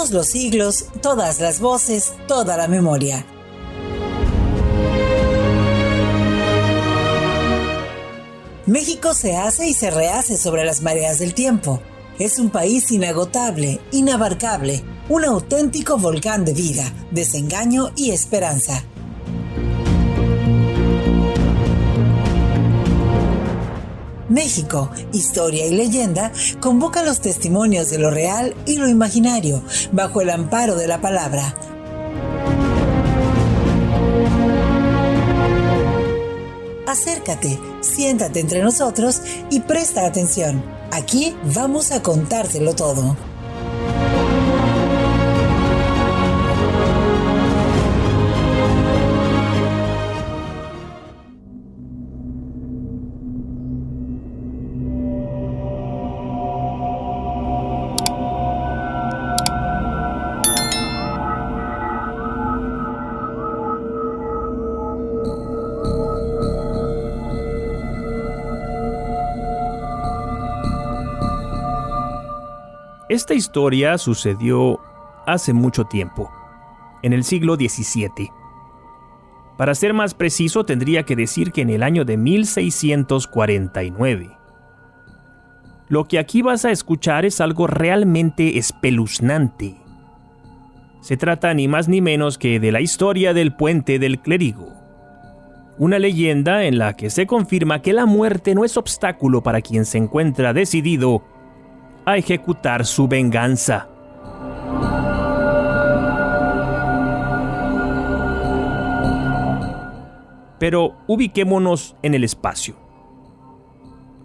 Todos los siglos, todas las voces, toda la memoria. México se hace y se rehace sobre las mareas del tiempo. Es un país inagotable, inabarcable, un auténtico volcán de vida, desengaño y esperanza. México, historia y leyenda, convoca los testimonios de lo real y lo imaginario, bajo el amparo de la palabra. Acércate, siéntate entre nosotros y presta atención. Aquí vamos a contártelo todo. Esta historia sucedió hace mucho tiempo, en el siglo XVII. Para ser más preciso, tendría que decir que en el año de 1649. Lo que aquí vas a escuchar es algo realmente espeluznante. Se trata ni más ni menos que de la historia del Puente del Clérigo. Una leyenda en la que se confirma que la muerte no es obstáculo para quien se encuentra decidido a ejecutar su venganza. Pero ubiquémonos en el espacio.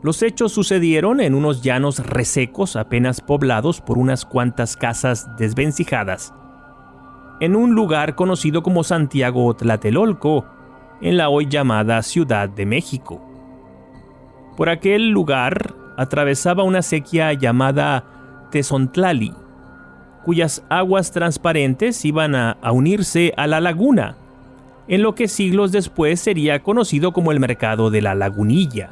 Los hechos sucedieron en unos llanos resecos apenas poblados por unas cuantas casas desvencijadas, en un lugar conocido como Santiago Tlatelolco, en la hoy llamada Ciudad de México. Por aquel lugar atravesaba una acequia llamada Tezontlali, cuyas aguas transparentes iban a unirse a la laguna, en lo que siglos después sería conocido como el Mercado de la Lagunilla.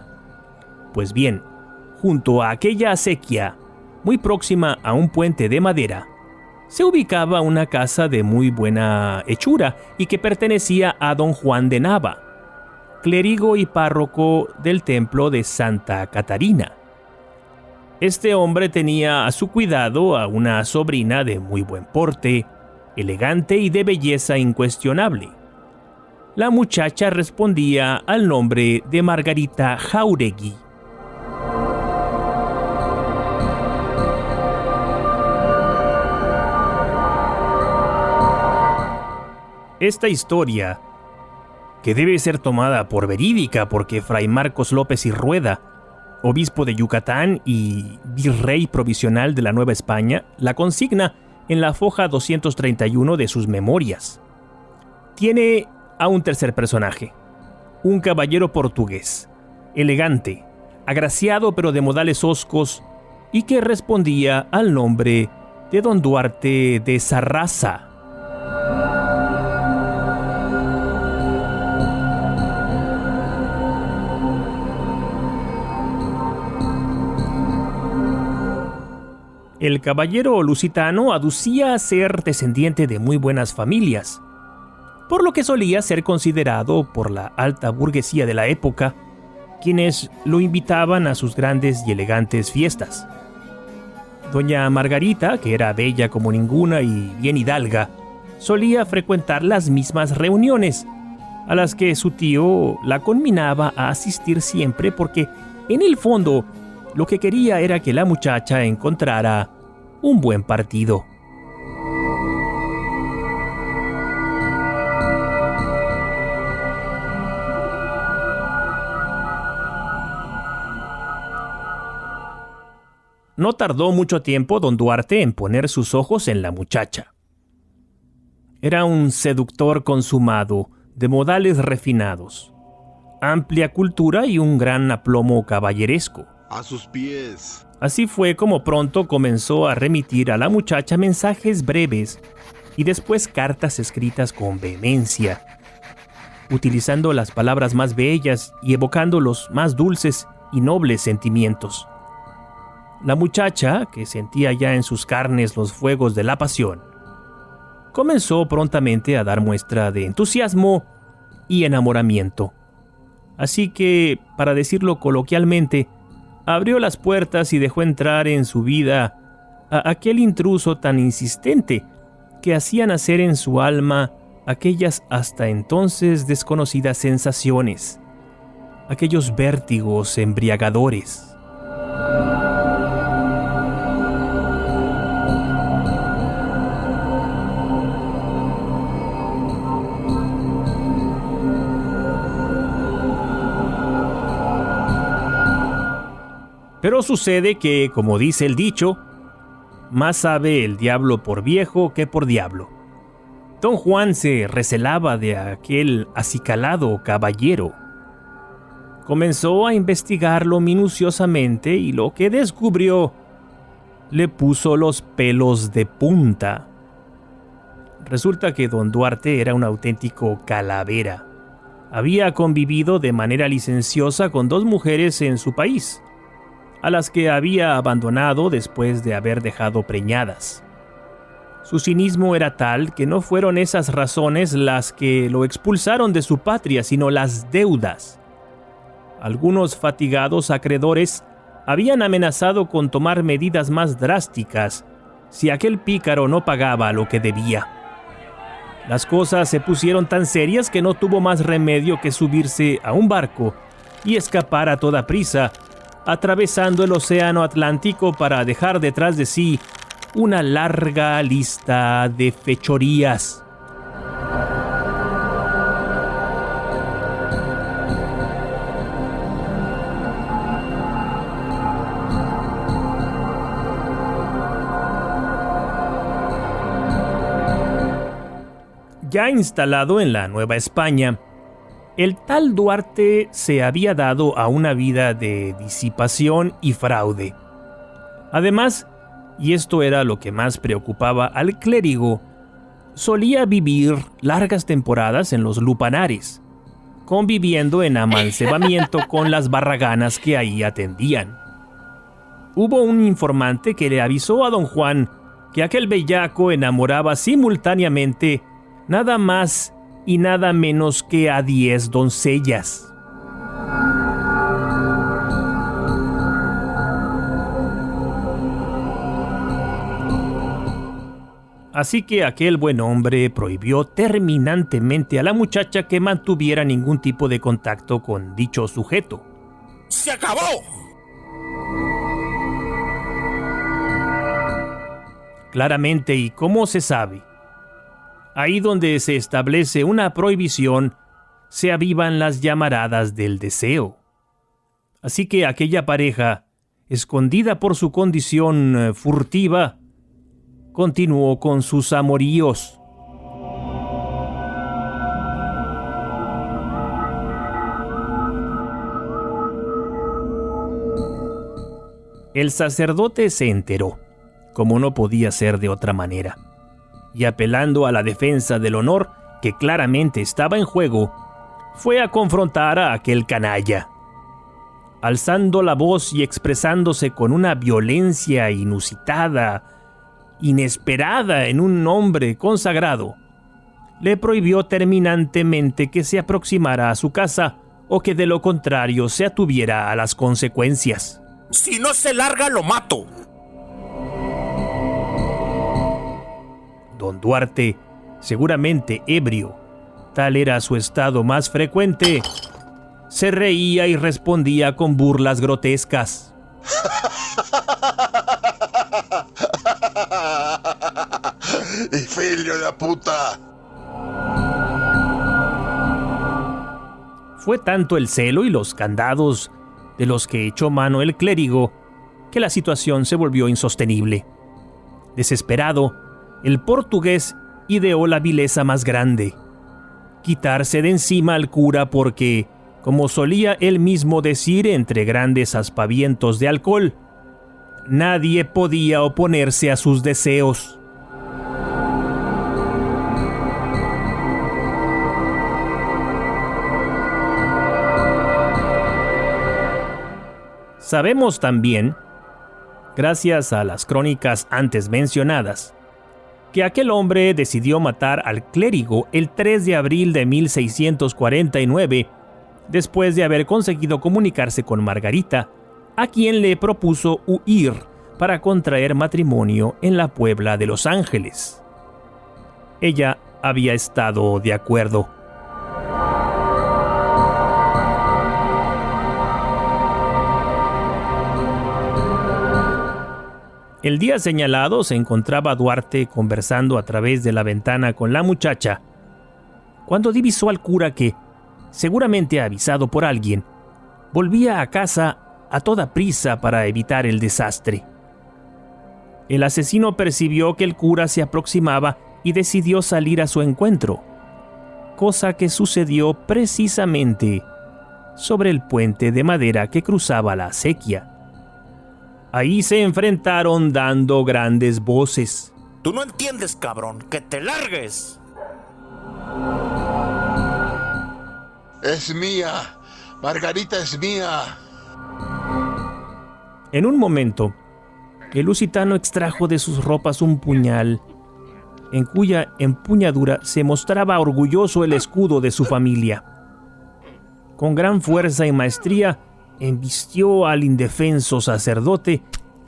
Pues bien, junto a aquella acequia, muy próxima a un puente de madera, se ubicaba una casa de muy buena hechura y que pertenecía a don Juan de Nava, clérigo y párroco del templo de Santa Catarina. Este hombre tenía a su cuidado a una sobrina de muy buen porte, elegante y de belleza incuestionable. La muchacha respondía al nombre de Margarita Jáuregui. Esta historia, que debe ser tomada por verídica porque Fray Marcos López y Rueda, obispo de Yucatán y virrey provisional de la Nueva España, la consigna en la foja 231 de sus memorias. Tiene a un tercer personaje, un caballero portugués, elegante, agraciado pero de modales hoscos, y que respondía al nombre de don Duarte de Sarraza. El caballero lusitano aducía a ser descendiente de muy buenas familias, por lo que solía ser considerado por la alta burguesía de la época, quienes lo invitaban a sus grandes y elegantes fiestas. Doña Margarita, que era bella como ninguna y bien hidalga, solía frecuentar las mismas reuniones, a las que su tío la conminaba a asistir siempre porque, en el fondo, lo que quería era que la muchacha encontrara un buen partido. No tardó mucho tiempo don Duarte en poner sus ojos en la muchacha. Era un seductor consumado, de modales refinados, amplia cultura y un gran aplomo caballeresco. A sus pies. Así fue como pronto comenzó a remitir a la muchacha mensajes breves y después cartas escritas con vehemencia, utilizando las palabras más bellas y evocando los más dulces y nobles sentimientos. La muchacha, que sentía ya en sus carnes los fuegos de la pasión, comenzó prontamente a dar muestra de entusiasmo y enamoramiento. Así que, para decirlo coloquialmente, abrió las puertas y dejó entrar en su vida a aquel intruso tan insistente que hacía nacer en su alma aquellas hasta entonces desconocidas sensaciones, aquellos vértigos embriagadores. Pero sucede que, como dice el dicho, más sabe el diablo por viejo que por diablo. Don Juan se recelaba de aquel acicalado caballero. Comenzó a investigarlo minuciosamente y lo que descubrió le puso los pelos de punta. Resulta que don Duarte era un auténtico calavera. Había convivido de manera licenciosa con 2 mujeres en su país, a las que había abandonado después de haber dejado preñadas. Su cinismo era tal que no fueron esas razones las que lo expulsaron de su patria, sino las deudas. Algunos fatigados acreedores habían amenazado con tomar medidas más drásticas si aquel pícaro no pagaba lo que debía. Las cosas se pusieron tan serias que no tuvo más remedio que subirse a un barco y escapar a toda prisa, atravesando el océano Atlántico para dejar detrás de sí una larga lista de fechorías. Ya instalado en la Nueva España, el tal Duarte se había dado a una vida de disipación y fraude. Además, y esto era lo que más preocupaba al clérigo, solía vivir largas temporadas en los lupanares, conviviendo en amancebamiento con las barraganas que ahí atendían. Hubo un informante que le avisó a don Juan que aquel bellaco enamoraba simultáneamente nada más y nada menos que a 10 doncellas. Así que aquel buen hombre prohibió terminantemente a la muchacha que mantuviera ningún tipo de contacto con dicho sujeto. ¡Se acabó! Claramente, ¿y cómo se sabe? Ahí donde se establece una prohibición, se avivan las llamaradas del deseo. Así que aquella pareja, escondida por su condición furtiva, continuó con sus amoríos. El sacerdote se enteró, como no podía ser de otra manera, y apelando a la defensa del honor que claramente estaba en juego, fue a confrontar a aquel canalla. Alzando la voz y expresándose con una violencia inusitada, inesperada en un hombre consagrado, le prohibió terminantemente que se aproximara a su casa o que de lo contrario se atuviera a las consecuencias. Si no se larga, lo mato. Don Duarte, seguramente ebrio, tal era su estado más frecuente, se reía y respondía con burlas grotescas. ¡Filho de puta! Fue tanto el celo y los candados de los que echó mano el clérigo que la situación se volvió insostenible. Desesperado, el portugués ideó la vileza más grande: quitarse de encima al cura porque, como solía él mismo decir entre grandes aspavientos de alcohol, nadie podía oponerse a sus deseos. Sabemos también gracias a las crónicas antes mencionadas, que aquel hombre decidió matar al clérigo el 3 de abril de 1649, después de haber conseguido comunicarse con Margarita, a quien le propuso huir para contraer matrimonio en la Puebla de Los Ángeles. Ella había estado de acuerdo. El día señalado se encontraba Duarte conversando a través de la ventana con la muchacha, cuando divisó al cura que, seguramente avisado por alguien, volvía a casa a toda prisa para evitar el desastre. El asesino percibió que el cura se aproximaba y decidió salir a su encuentro, cosa que sucedió precisamente sobre el puente de madera que cruzaba la acequia. Ahí se enfrentaron dando grandes voces. Tú no entiendes, cabrón, que te largues. Es mía. Margarita es mía. En un momento, el lusitano extrajo de sus ropas un puñal, en cuya empuñadura se mostraba orgulloso el escudo de su familia. Con gran fuerza y maestría, embistió al indefenso sacerdote,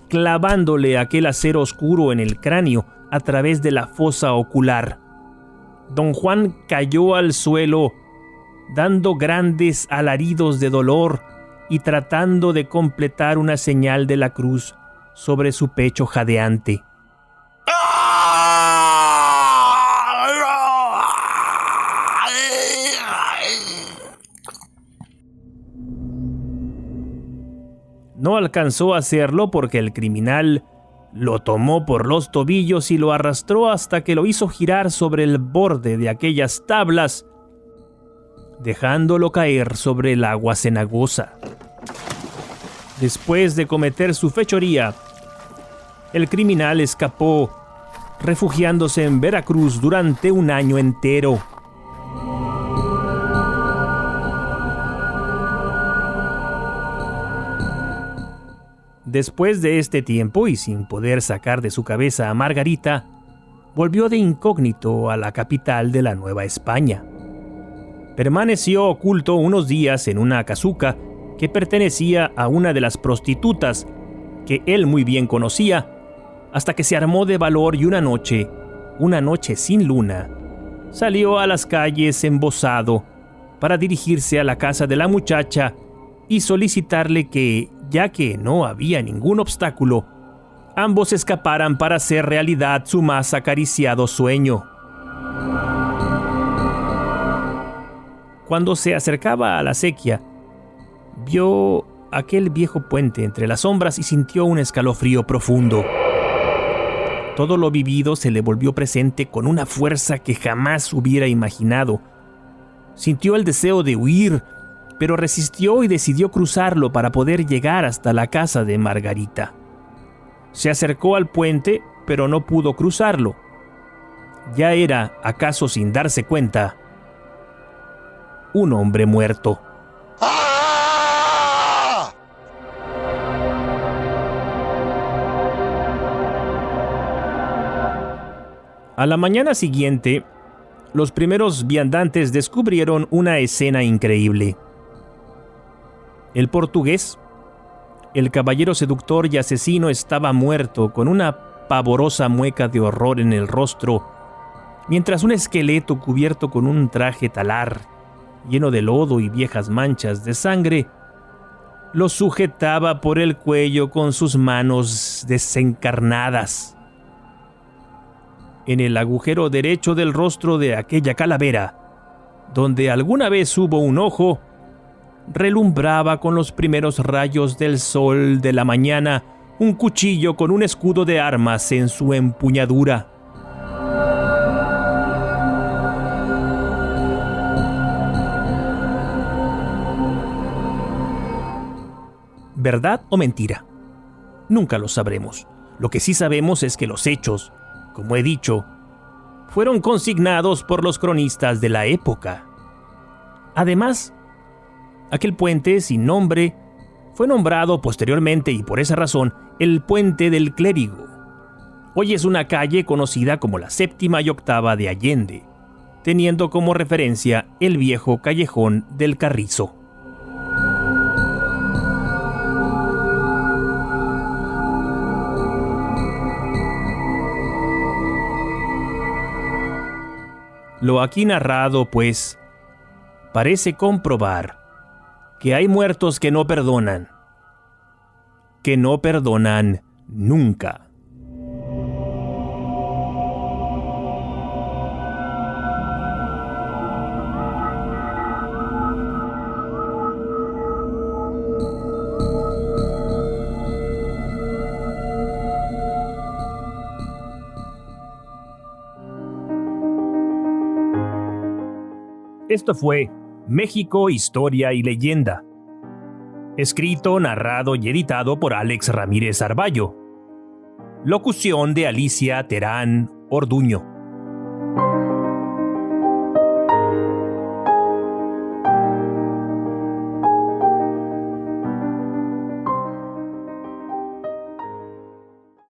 clavándole aquel acero oscuro en el cráneo a través de la fosa ocular. Don Juan cayó al suelo, dando grandes alaridos de dolor y tratando de completar una señal de la cruz sobre su pecho jadeante. No alcanzó a hacerlo porque el criminal lo tomó por los tobillos y lo arrastró hasta que lo hizo girar sobre el borde de aquellas tablas, dejándolo caer sobre el agua cenagosa. Después de cometer su fechoría, el criminal escapó, refugiándose en Veracruz durante un año entero. Después de este tiempo, y sin poder sacar de su cabeza a Margarita, volvió de incógnito a la capital de la Nueva España. Permaneció oculto unos días en una casuca que pertenecía a una de las prostitutas que él muy bien conocía, hasta que se armó de valor y una noche sin luna, salió a las calles embosado para dirigirse a la casa de la muchacha y solicitarle que, ya que no había ningún obstáculo, ambos escaparan para hacer realidad su más acariciado sueño. Cuando se acercaba a la acequia, vio aquel viejo puente entre las sombras y sintió un escalofrío profundo. Todo lo vivido se le volvió presente con una fuerza que jamás hubiera imaginado. Sintió el deseo de huir, pero resistió y decidió cruzarlo para poder llegar hasta la casa de Margarita. Se acercó al puente, pero no pudo cruzarlo. Ya era, acaso sin darse cuenta, un hombre muerto. ¡Ah! A la mañana siguiente, los primeros viandantes descubrieron una escena increíble. El portugués, el caballero seductor y asesino, estaba muerto con una pavorosa mueca de horror en el rostro, mientras un esqueleto cubierto con un traje talar, lleno de lodo y viejas manchas de sangre, lo sujetaba por el cuello con sus manos desencarnadas. En el agujero derecho del rostro de aquella calavera, donde alguna vez hubo un ojo, relumbraba con los primeros rayos del sol de la mañana un cuchillo con un escudo de armas en su empuñadura. ¿Verdad o mentira? Nunca lo sabremos. Lo que sí sabemos es que los hechos, como he dicho, fueron consignados por los cronistas de la época. Además, aquel puente sin nombre Fue nombrado posteriormente y por esa razón el Puente del Clérigo. Hoy es una calle conocida como la Séptima y Octava de Allende, teniendo como referencia el viejo callejón del Carrizo. Lo aquí narrado, pues, parece comprobar que hay muertos que no perdonan nunca. Esto fue México, Historia y Leyenda. Escrito, narrado y editado por Alex Ramírez Arballo. Locución de Alicia Terán Orduño.